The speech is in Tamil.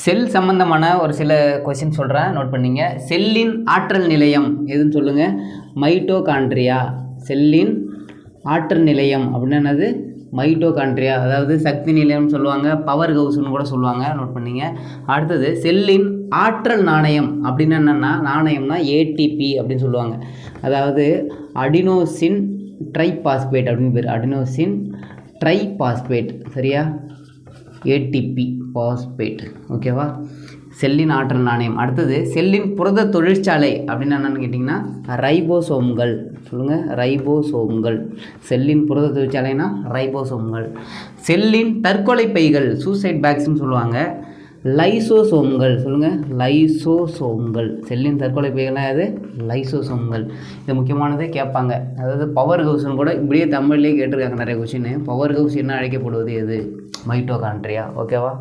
செல் சம்பந்தமான ஒரு சில கொஸ்டின் சொல்கிறேன், நோட் பண்ணிங்க. செல்லின் ஆற்றல் நிலையம் எதுன்னு சொல்லுங்கள்? மைட்டோகாண்ட்ரியா. செல்லின் ஆற்றல் நிலையம் அப்படின்னா என்னது? மைட்டோகாண்ட்ரியா. அதாவது சக்தி நிலையம்னு சொல்லுவாங்க, பவர் ஹவுஸ்னு கூட சொல்லுவாங்க, நோட் பண்ணிங்க. அடுத்தது செல்லின் ஆற்றல் நாணயம் அப்படின்னு என்னென்னா, நாணயம்னா ஏடிபி அப்படின்னு சொல்லுவாங்க. அதாவது அடினோசின் ட்ரைபாஸ்பேட் அப்படின்னு பேர். அடினோசின் ட்ரைபாஸ்பேட், சரியா? ஏடிபி பாஸ்பேட், ஓகேவா? செல்லின் ஆற்றல் நாணயம். அடுத்தது செல்லின் புரத தொழிற்சாலை அப்படின்னு என்னென்னு கேட்டிங்கன்னா ரைபோசோம்கள். சொல்லுங்கள், ரைபோசோம்கள். செல்லின் புரத தொழிற்சாலைனா ரைபோசோம்கள். செல்லின் தற்கொலை பைகள், சூசைட் பேக்ஸ்ன்னு சொல்லுவாங்க, லைசோசோம்கள். சொல்லுங்கள், லைசோசோம்கள். செல்லின் தற்கொலை பைகள்லாம் அது லைசோசோம்கள். இது முக்கியமானது கேட்பாங்க. அதாவது பவர் ஹவுஸ்னு கூட இப்படியே தமிழ்லேயே கேட்டிருக்காங்க நிறைய கொஸ்டின். பவர் ஹவுஸ் என்ன அழைக்கப்படுவது எது? மைட்டோகாண்ட்ரியா, ஓகேவா?